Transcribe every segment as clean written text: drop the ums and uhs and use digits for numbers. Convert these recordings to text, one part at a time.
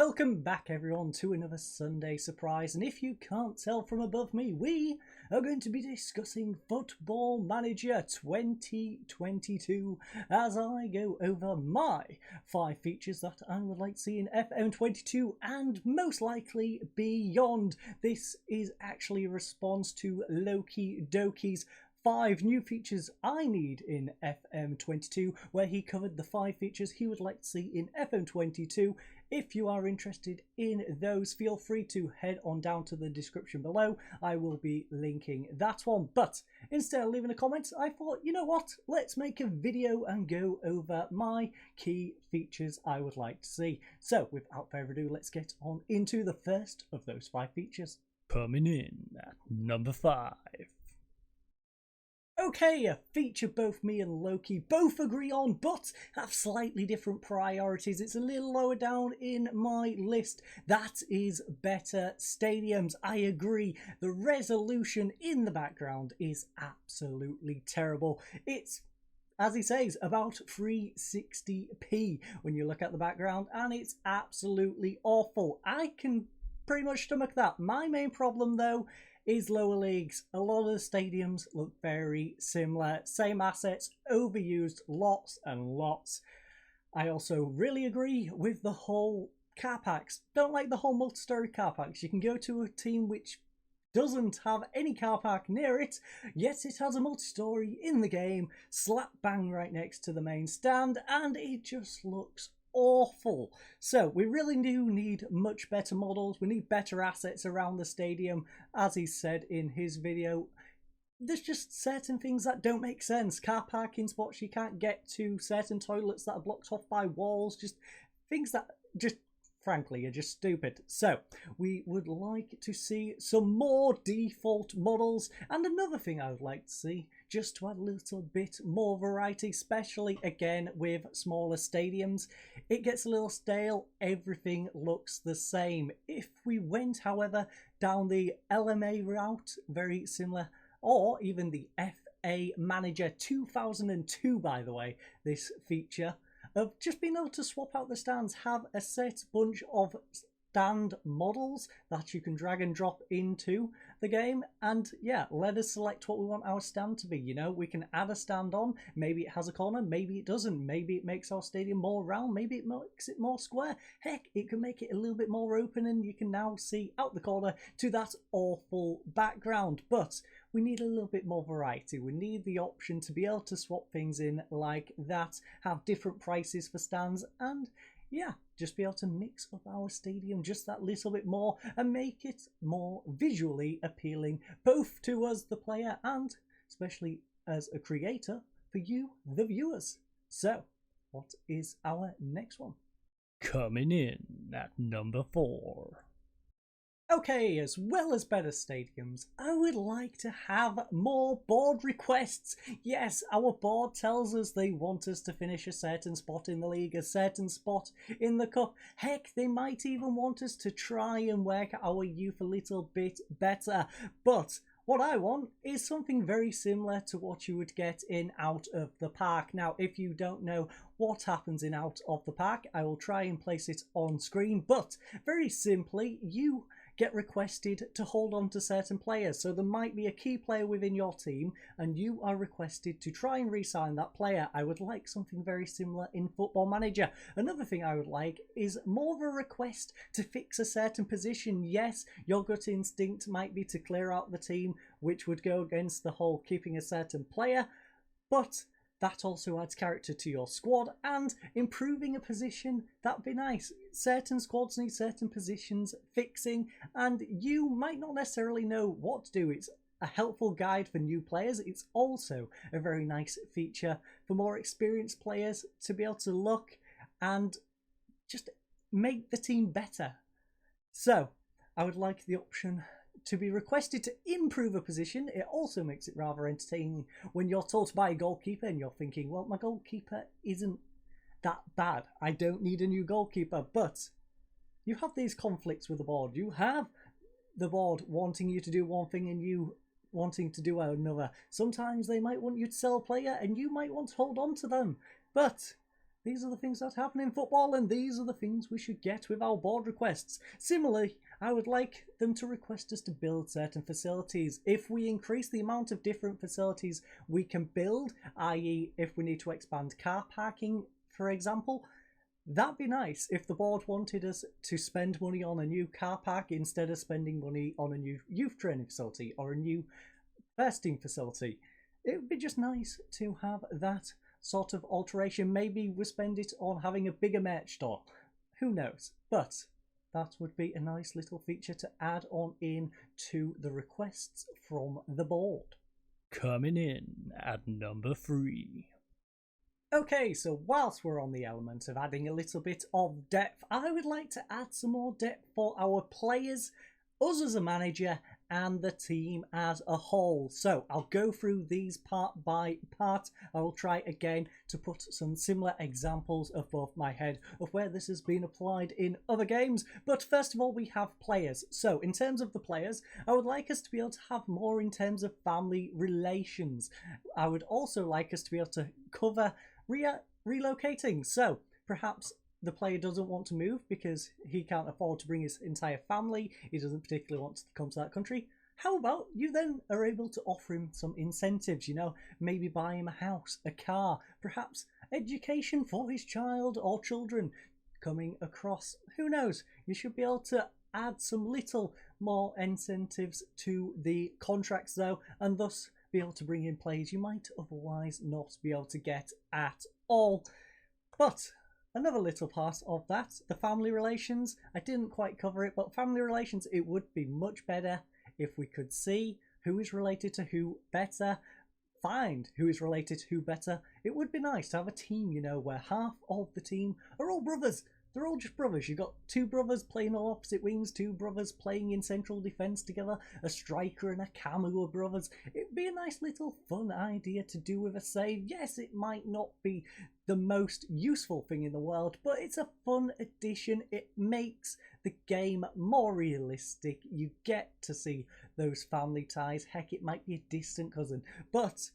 Welcome back everyone to another Sunday surprise, and if you can't tell from above me, we are going to be discussing Football Manager 2022 as I go over my 5 features that I would like to see in FM22 and most likely beyond. This is actually a response to Loki Doki's 5 new features I need in FM22, where he covered the 5 features he would like to see in FM22. If you are interested in those, feel free to head on down to the description below. I will be linking that one. But instead of leaving a comment, I thought, you know what? Let's make a video and go over my key features I would like to see. So without further ado, let's get on into the first of those 5 features. Coming in at number 5. Okay, a feature both me and Loki both agree on, but have slightly different priorities. It's a little lower down in my list. That is better stadiums. I agree. The resolution in the background is absolutely terrible. It's, as he says, about 360p when you look at the background, and it's absolutely awful. I can pretty much stomach that. My main problem, though, is lower leagues. A lot of the stadiums look very similar. Same assets, overused lots and lots. I also really agree with the whole car packs. Don't like the whole multi-story car packs. You can go to a team which doesn't have any car park near it, yet it has a multi-story in the game, slap bang right next to the main stand, and it just looks awful. So we really do need much better models. We need better assets around the stadium. As he said in his video, there's just certain things that don't make sense. Car parking spots you can't get to, certain toilets that are blocked off by walls, just things that just frankly are just stupid. So we would like to see some more default models, and another thing I would like to see, just to add a little bit more variety, especially again with smaller stadiums. It gets a little stale, everything looks the same. If we went, however, down the LMA route, very similar, or even the FA Manager 2002, by the way, this feature of just being able to swap out the stands, have a set bunch of stand models that you can drag and drop into the game, and yeah, let us select what we want our stand to be. You know, we can add a stand on, maybe it has a corner, maybe it doesn't, maybe it makes our stadium more round, maybe it makes it more square, heck, it can make it a little bit more open and you can now see out the corner to that awful background. But we need a little bit more variety. We need the option to be able to swap things in like that, have different prices for stands, and yeah, just be able to mix up our stadium just that little bit more and make it more visually appealing, both to us, the player, and especially as a creator, for you, the viewers. So, what is our next one? Coming in at number 4. Okay, as well as better stadiums, I would like to have more board requests. Yes, our board tells us they want us to finish a certain spot in the league, a certain spot in the cup. Heck, they might even want us to try and work our youth a little bit better. But what I want is something very similar to what you would get in Out of the Park. Now, if you don't know what happens in Out of the Park, I will try and place it on screen. But very simply, you get requested to hold on to certain players. So there might be a key player within your team and you are requested to try and re-sign that player. I would like something very similar in Football Manager. Another thing I would like is more of a request to fix a certain position. Yes, your gut instinct might be to clear out the team, which would go against the whole keeping a certain player, but that also adds character to your squad, and improving a position, that'd be nice. Certain squads need certain positions fixing, and you might not necessarily know what to do. It's a helpful guide for new players. It's also a very nice feature for more experienced players to be able to look and just make the team better. So, I would like the option to be requested to improve a position. It also makes it rather entertaining when you're told to buy a goalkeeper and you're thinking, well, my goalkeeper isn't that bad. I don't need a new goalkeeper. But you have these conflicts with the board. You have the board wanting you to do one thing and you wanting to do another. Sometimes they might want you to sell a player and you might want to hold on to them. But These are the things that happen in football, and these are the things we should get with our board requests. Similarly, I would like them to request us to build certain facilities. If we increase the amount of different facilities we can build, i.e. if we need to expand car parking, for example, that'd be nice if the board wanted us to spend money on a new car park instead of spending money on a new youth training facility or a new vesting facility. It would be just nice to have that sort of alteration. Maybe we spend it on having a bigger merch store. Who knows? But that would be a nice little feature to add on in to the requests from the board. Coming in at number 3. Okay, so whilst we're on the element of adding a little bit of depth, I would like to add some more depth for our players, us as a manager, and the team as a whole. So I'll go through these part by part. I will try again to put some similar examples above my head of where this has been applied in other games. But first of all, we have players. So in terms of the players, I would like us to be able to have more in terms of family relations. I would also like us to be able to cover relocating. So perhaps the player doesn't want to move because he can't afford to bring his entire family. He doesn't particularly want to come to that country. How about you then are able to offer him some incentives, you know, maybe buy him a house, a car, perhaps education for his child or children coming across. Who knows? You should be able to add some little more incentives to the contracts though, and thus be able to bring in players you might otherwise not be able to get at all. But another little part of that, the family relations, I didn't quite cover it, but family relations, it would be much better if we could see who is related to who better, find who is related to who better. It would be nice to have a team, you know, where half of the team are all brothers. They're all just brothers. You've got 2 brothers playing on opposite wings, 2 brothers playing in central defence together, a striker and a cam who are brothers. It'd be a nice little fun idea to do with a save. Yes, it might not be the most useful thing in the world, but it's a fun addition. It makes the game more realistic. You get to see those family ties. Heck, it might be a distant cousin, but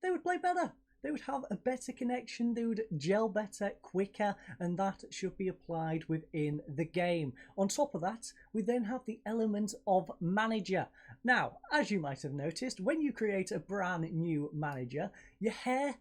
they would play better. They would have a better connection, they would gel better, quicker, and that should be applied within the game. On top of that, we then have the element of manager. Now, as you might have noticed, when you create a brand new manager, your hair,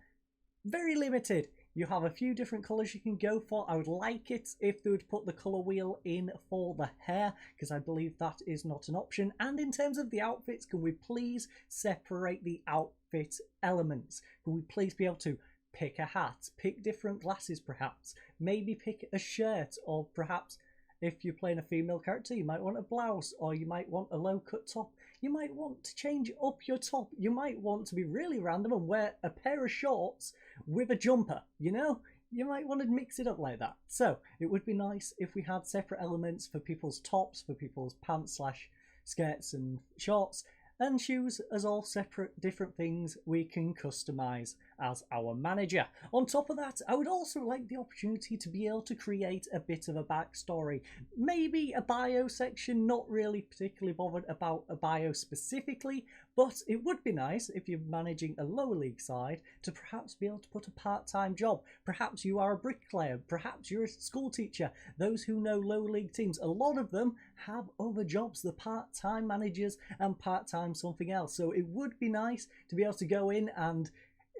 very limited. You have a few different colours you can go for. I would like it if they would put the colour wheel in for the hair, because I believe that is not an option. And in terms of the outfits, can we please separate the outfit elements? Can we please be able to pick a hat, pick different glasses perhaps, maybe pick a shirt, or perhaps if you're playing a female character, you might want a blouse, or you might want a low-cut top. You might want to change up your top. You might want to be really random and wear a pair of shorts with a jumper, you know? You might want to mix it up like that. So it would be nice if we had separate elements for people's tops, for people's pants / skirts and shorts, and shoes as all separate different things we can customize as our manager. On top of that, I would also like the opportunity to be able to create a bit of a backstory. Maybe a bio section, not really particularly bothered about a bio specifically, but it would be nice if you're managing a lower league side to perhaps be able to put a part-time job. Perhaps you are a bricklayer, perhaps you're a school teacher. Those who know lower league teams, a lot of them have other jobs, the part-time managers and part-time something else. So it would be nice to be able to go in and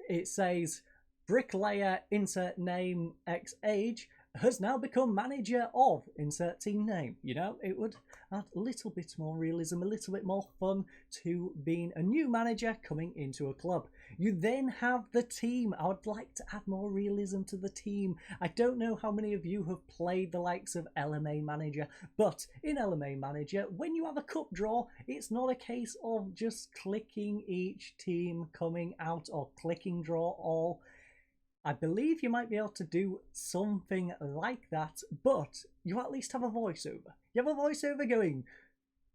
it says bricklayer insert name X age has now become manager of insert team name. You know, it would add a little bit more realism, a little bit more fun to being a new manager coming into a club. You then have the team. I would like to add more realism to the team. I don't know how many of you have played the likes of LMA Manager, but in LMA Manager, when you have a cup draw, it's not a case of just clicking each team coming out or clicking draw all. I believe you might be able to do something like that, but you at least have a voiceover. You have a voiceover going,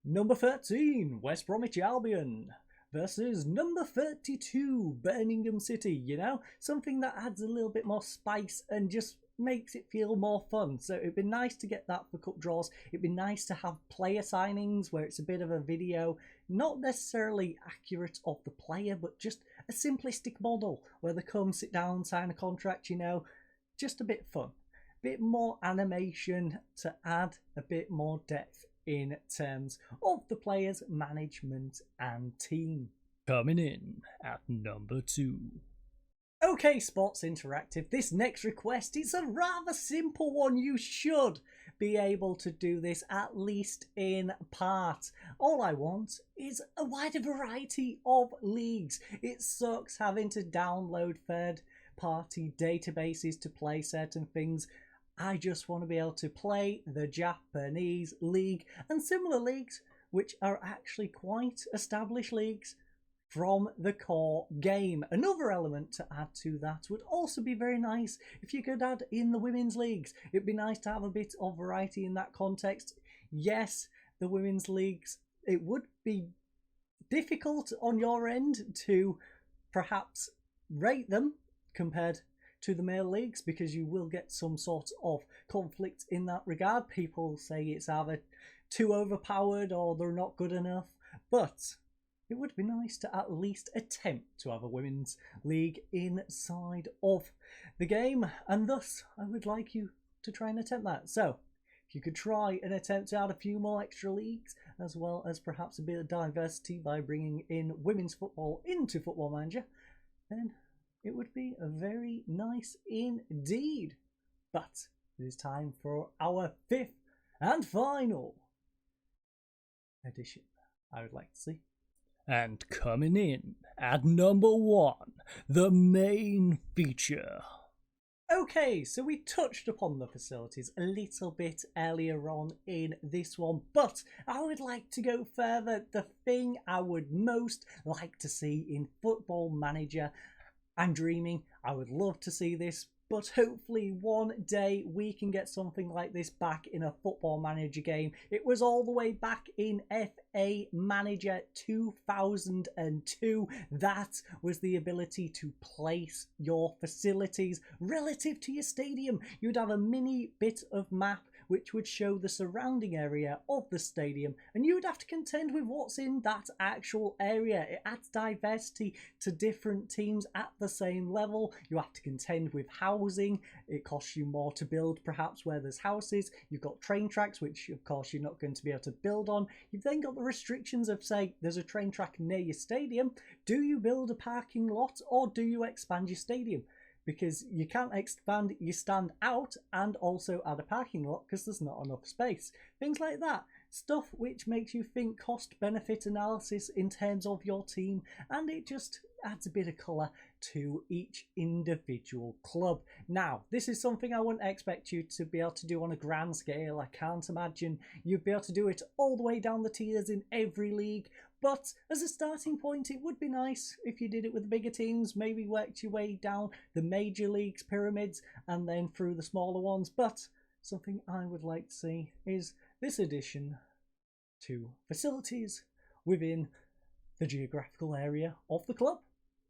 number 13, West Bromwich Albion versus number 32, Birmingham City, you know? Something that adds a little bit more spice and just makes it feel more fun. So it'd be nice to get that for cup draws. It'd be nice to have player signings where it's a bit of a video, not necessarily accurate of the player, but just a simplistic model where they come, sit down, sign a contract, you know. just a bit fun, a bit more animation to add a bit more depth in terms of the players, management and team. Coming in at number 2. Okay, Sports Interactive, this next request is a rather simple one. You should be able to do this at least in part. All I want is a wider variety of leagues. It sucks having to download third-party databases to play certain things. I just want to be able to play the Japanese league and similar leagues, which are actually quite established leagues from the core game. Another element to add to that would also be very nice if you could add in the women's leagues. It'd be nice to have a bit of variety in that context. Yes, the women's leagues, it would be difficult on your end to perhaps rate them compared to the male leagues, because you will get some sort of conflict in that regard. People say it's either too overpowered or they're not good enough, but it would be nice to at least attempt to have a women's league inside of the game, and thus I would like you to try and attempt that. So if you could try and attempt to add a few more extra leagues, as well as perhaps a bit of diversity by bringing in women's football into Football Manager, then it would be very nice indeed. But it is time for our 5th and final edition, I would like to see. And coming in at number 1, the main feature. Okay, so we touched upon the facilities a little bit earlier on in this one, but I would like to go further. The thing I would most like to see in Football Manager, I'm dreaming, I would love to see this, but hopefully one day we can get something like this back in a Football Manager game. It was all the way back in FA Manager 2002. That was the ability to place your facilities relative to your stadium. You'd have a mini bit of map which would show the surrounding area of the stadium, and you would have to contend with what's in that actual area. It adds diversity to different teams at the same level. You have to contend with housing. It costs you more to build perhaps where there's houses. You've got train tracks, which of course you're not going to be able to build on. You've then got the restrictions of, say, there's a train track near your stadium. Do you build a parking lot or do you expand your stadium? Because you can't expand your stand out and also add a parking lot because there's not enough space. Things like that. Stuff which makes you think cost-benefit analysis in terms of your team, and it just adds a bit of colour to each individual club. Now, this is something I wouldn't expect you to be able to do on a grand scale. I can't imagine you'd be able to do it all the way down the tiers in every league. But as a starting point, it would be nice if you did it with the bigger teams, maybe worked your way down the major leagues pyramids and then through the smaller ones. But something I would like to see is this addition to facilities within the geographical area of the club.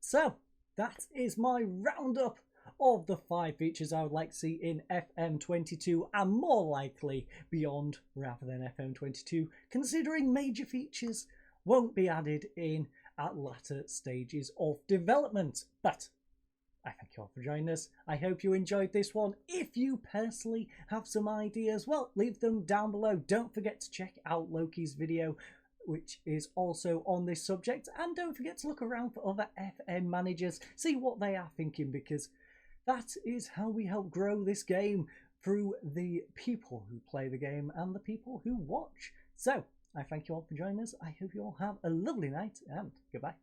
So that is my roundup of the 5 features I would like to see in FM22 and more likely beyond rather than FM22, considering major features won't be added in at latter stages of development. But I thank you all for joining us. I hope you enjoyed this one. If you personally have some ideas, well, leave them down below. Don't forget to check out Loki's video, which is also on this subject. And don't forget to look around for other FM managers, see what they are thinking, because that is how we help grow this game, through the people who play the game and the people who watch. So I thank you all for joining us. I hope you all have a lovely night and goodbye.